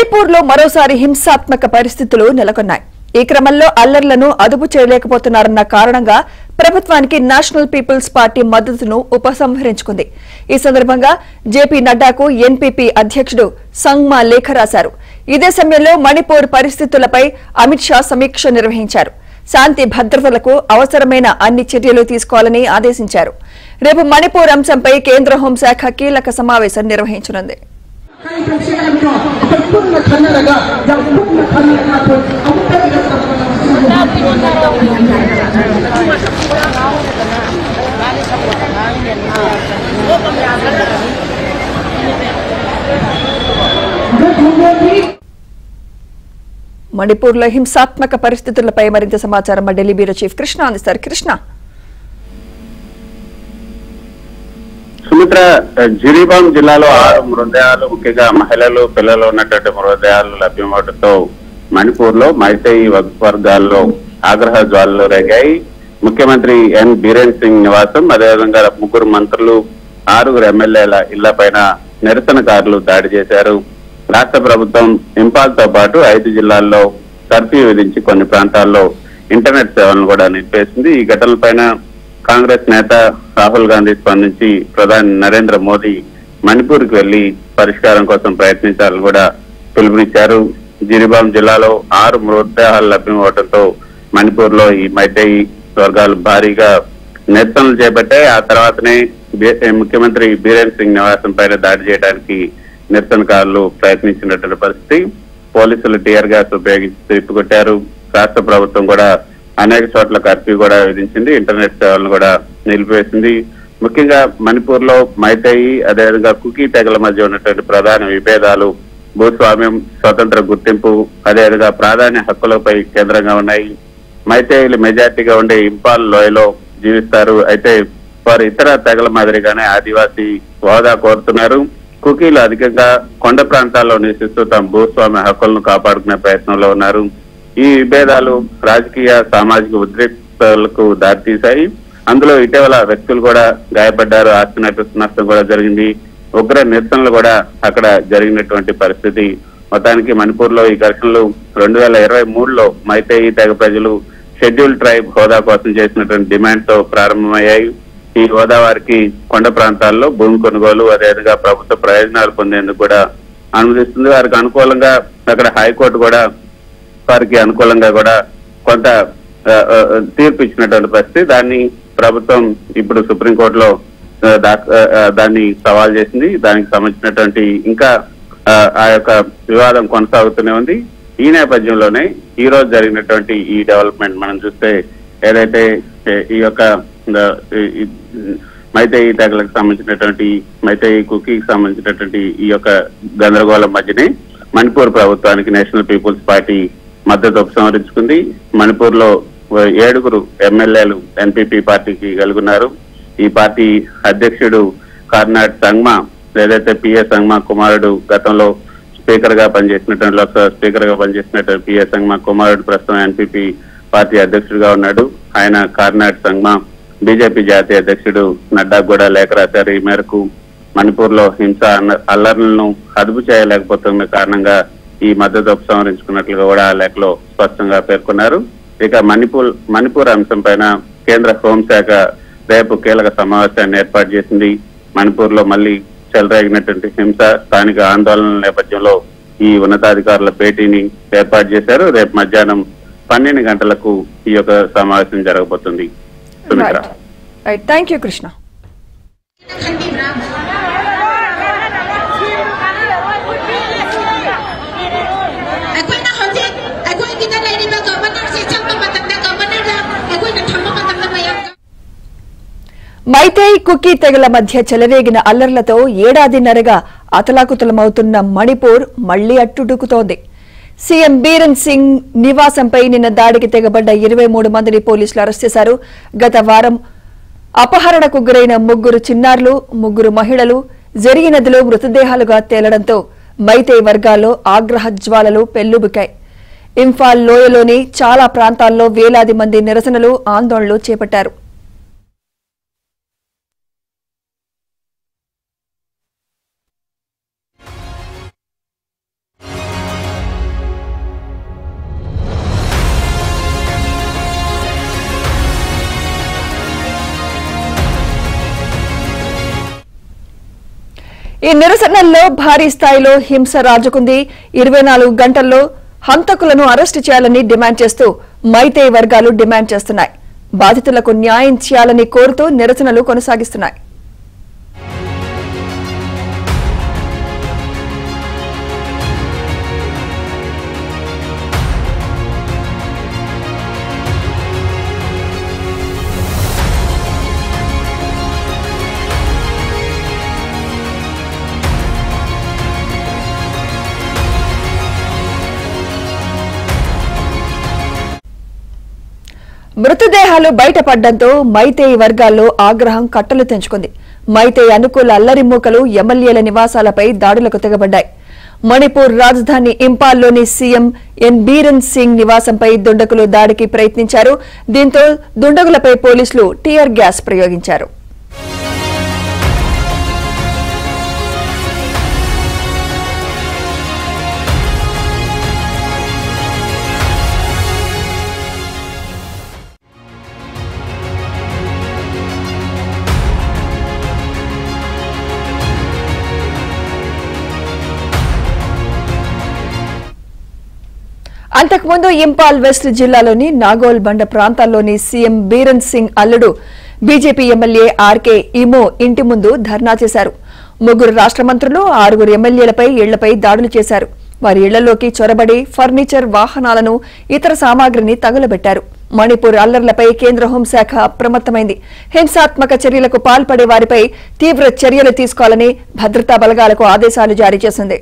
మణిపూర్లో మరోసారి హింసాత్మక పరిస్థితులు నెలకొన్నాయి. ఈ క్రమంలో అల్లర్లను అదుపు చేయలేకపోతున్నారన్న కారణంగా ప్రభుత్వానికి నేషనల్ పీపుల్స్ పార్టీ మద్దతును ఉపసంహరించుకుంది. ఈ సందర్భంగా జేపీ నడ్డాకు ఎన్పీపీ అధ్యక్షుడు సంగ్మా లేఖ రాశారు. ఇదే సమయంలో మణిపూర్ పరిస్థితులపై అమిత్ షా సమీక్ష నిర్వహించారు. శాంతి భద్రతలకు అవసరమైన అన్ని చర్యలు తీసుకోవాలని ఆదేశించారు. రేపు మణిపూర్ అంశంపై కేంద్ర హోంశాఖ కీలక సమావేశం నిర్వహించనుంది. మణిపూర్లో హింసాత్మక పరిస్థితులపై మరింత సమాచారం మా ఢిల్లీ బ్యూరో చీఫ్ కృష్ణ అందిస్తారు. కృష్ణ, సుమిత్ర, జిరిబాం జిల్లాలో 6 మృతదేహాలు, ముఖ్యంగా మహిళలు, పిల్లలు ఉన్నటువంటి మృతదేహాలు లభ్యమవడంతో మణిపూర్ లో మైతేయి వర్గాల్లో ఆగ్రహ జ్వాలలు రేగాయి. ముఖ్యమంత్రి ఎన్ బీరేన్ సింగ్ నివాసం, అదేవిధంగా 3 మంత్రులు, 6 ఎమ్మెల్యేల ఇళ్లపైన నిరసనకారులు దాడి చేశారు. రాష్ట్ర ప్రభుత్వం ఇంపాల్ తో పాటు 5 జిల్లాల్లో కర్ఫ్యూ విధించి కొన్ని ప్రాంతాల్లో ఇంటర్నెట్ సేవలను కూడా నిలిపేసింది. ఈ ఘటనలపైన కాంగ్రెస్ నేత రాహుల్ గాంధీ స్పందించి ప్రధాని నరేంద్ర మోదీ మణిపూర్ కి వెళ్లి పరిష్కారం కోసం ప్రయత్నించాలని కూడా పిలుపునిచ్చారు. జిరిబాం జిల్లాలో 6 మృతదేహాలు లభ్యమవడంతో మణిపూర్ లో ఈ మైతేయి వర్గాలు భారీగా నిరసనలు చేపట్టాయి. ఆ తర్వాతనే ముఖ్యమంత్రి బీరేన్ సింగ్ నివాసం పైన దాడి చేయడానికి నిరసనకారులు ప్రయత్నించినటువంటి పరిస్థితి. పోలీసులు టీయర్ గ్యాస్ ఉపయోగించి తిప్పికొట్టారు. రాష్ట్ర ప్రభుత్వం కూడా అనేక చోట్ల కర్ఫ్యూ కూడా విధించింది, ఇంటర్నెట్ సేవలను కూడా నిలిపివేసింది. ముఖ్యంగా మణిపూర్ లో మైతేయి, అదేవిధంగా కుకీ తెగల మధ్య ఉన్నటువంటి ప్రధాన విభేదాలు భూస్వామ్యం, స్వతంత్ర గుర్తింపు, అదేవిధంగా ప్రాధాన్య హక్కులపై కేంద్రంగా ఉన్నాయి. మైతేయిలు మెజార్టీగా ఉండే ఇంపాల్ లోయలో జీవిస్తారు. అయితే వారు ఇతర తెగల మాదిరిగానే ఆదివాసీ హోదా కోరుతున్నారు. కుకీలు అధికంగా కొండ ప్రాంతాల్లో నివసిస్తూ తమ భూస్వామ్య హక్కులను కాపాడుకునే ప్రయత్నంలో ఉన్నారు. ఈ విభేదాలు రాజకీయ, సామాజిక ఉద్రిక్తతలకు దారితీశాయి. అందులో ఇటీవల వ్యక్తులు కూడా గాయపడ్డారు, ఆస్తి నష్టం కూడా జరిగింది. ఉగ్ర నిరసనలు కూడా అక్కడ జరిగినటువంటి పరిస్థితి. మొత్తానికి మణిపూర్ లో ఈ ఘర్షణలు 2023లో మైతేయి తెగ ప్రజలు షెడ్యూల్ ట్రైబ్ హోదా కోసం చేసినటువంటి డిమాండ్ తో ప్రారంభమయ్యాయి. ఈ హోదా వారికి కొండ ప్రాంతాల్లో భూమి కొనుగోలు, అదేవిధంగా ప్రభుత్వ ప్రయోజనాలు పొందేందుకు కూడా అనుమతిస్తుంది. వారికి అనుకూలంగా అక్కడ హైకోర్టు కూడా వారికి అనుకూలంగా కూడా కొంత తీర్పు ఇచ్చినటువంటి పరిస్థితి. దాన్ని ప్రభుత్వం ఇప్పుడు సుప్రీంకోర్టులో దాన్ని సవాల్ చేసింది. దానికి సంబంధించినటువంటి ఇంకా ఆ యొక్క వివాదం కొనసాగుతూనే ఉంది. ఈ నేపథ్యంలోనే ఈ రోజు జరిగినటువంటి ఈ డెవలప్మెంట్ మనం చూస్తే, ఏదైతే ఈ యొక్క మైతేయి తెగలకు సంబంధించినటువంటి, మైతేయి కుకీకి సంబంధించినటువంటి ఈ యొక్క గందరగోళం మధ్యనే మణిపూర్ ప్రభుత్వానికి నేషనల్ పీపుల్స్ పార్టీ మద్దతు ఉపసంహరించుకుంది. మణిపూర్ లో 7 ఎమ్మెల్యేలు ఎన్పీపీ పార్టీకి కలుగున్నారు. ఈ పార్టీ అధ్యక్షుడు కార్నాడ్ సంగ్మా, ఏదైతే పిఏ సంగ్మా కుమారుడు, గతంలో స్పీకర్ గా పనిచేసినటువంటి, లోక్సభ స్పీకర్ గా పనిచేసినటువంటి పిఏ సంగ్మా కుమారుడు ప్రస్తుతం ఎన్పీపీ పార్టీ అధ్యక్షుడిగా ఉన్నాడు. ఆయన కార్నాడ్ సంగ్మా బీజేపీ జాతీయ అధ్యక్షుడు నడ్డాకు కూడా లేఖ రాశారు. ఈ మేరకు మణిపూర్ లో హింస అల్లర్లను అదుపు చేయలేకపోతున్న కారణంగా ఈ మద్దతు ఉపసంహరించుకున్నట్లుగా కూడా ఆ లేఖలో స్పష్టంగా పేర్కొన్నారు. ఇక మణిపూర్ అంశం పైన కేంద్ర హోంశాఖ రేపు కీలక సమావేశాన్ని ఏర్పాటు చేసింది. మణిపూర్ లో మళ్లీ చెలరేగినటువంటి హింస, స్థానిక ఆందోళనల నేపథ్యంలో ఈ ఉన్నతాధికారుల భేటీని ఏర్పాటు చేశారు. రేపు మధ్యాహ్నం 12 గంటలకు ఈ యొక్క సమావేశం జరగబోతుంది. Thank you Krishna. మైతేయి కుకీ తెగల మధ్య చెలరేగిన అల్లర్లతో ఏడాదిన్నరగా అతలాకుతలమవుతున్న మణిపూర్ మళ్లీ అట్టుడుకుతోంది. సీఎం బీరేన్ సింగ్ నివాసంపై నిన్న దాడికి తెగబడ్డ 23 మందిని పోలీసులు అరెస్ట్ చేశారు. గత వారం అపహరణకు గురైన 3 చిన్నారులు, 3 మహిళలు జరిగి నదిలో మృతదేహాలుగా తేలడంతో మైతేయి వర్గాల్లో ఆగ్రహ జ్వాలలు పెల్లుబుకాయి. ఇంఫాల్ లోయలోని చాలా ప్రాంతాల్లో వేలాది మంది నిరసనలు, ఆందోళనలు చేపట్టారు. ఈ నిరసనల్లో భారీ స్థాయిలో హింస రాజుకుంది. 24 గంటల్లో హంతకులను అరెస్టు చేయాలని డిమాండ్ చేస్తూ మైతేయి వర్గాలు డిమాండ్ చేస్తున్నాయి. బాధితులకు న్యాయం చేయాలని కోరుతూ నిరసనలు కొనసాగిస్తున్నాయి. మృతదేహాలు బయటపడడంతో మైతేయి వర్గాల్లో ఆగ్రహం కట్టలు తెంచుకుంది. మైతేయి అనుకూల అల్లరి మూకలు ఎమ్మెల్యేల నివాసాలపై దాడులకు తెగబడ్డాయి. మణిపూర్ రాజధాని ఇంపాల్లోని సీఎం ఎన్ బీరన్ సింగ్ నివాసంపై దుండగులు దాడికి ప్రయత్నించారు. దీంతో దుండగులపై పోలీసులు టీయర్ గ్యాస్ ప్రయోగించారు. అంతకుముందు ఇంపాల్ వెస్ట్ జిల్లాలోని నాగోల్ బండ ప్రాంతాల్లోని సీఎం బీరన్ సింగ్ అల్లుడు బీజేపీ ఎమ్మెల్యే ఆర్కే ఇమో ఇంటి ముందు ధర్నా చేశారు. 3 రాష్ట్ర మంత్రులు 6 ఎమ్మెల్యేలపై ఇళ్లపై దాడులు చేశారు. వారి ఇళ్లలోకి చొరబడి ఫర్నిచర్, వాహనాలను, ఇతర సామాగ్రిని తగులబెట్టారు. మణిపూర్ అల్లర్లపై కేంద్ర హోంశాఖ అప్రమత్తమైంది. హింసాత్మక చర్యలకు పాల్పడే వారిపై తీవ్ర చర్యలు తీసుకోవాలని భద్రతా బలగాలకు ఆదేశాలు జారీ చేసింది.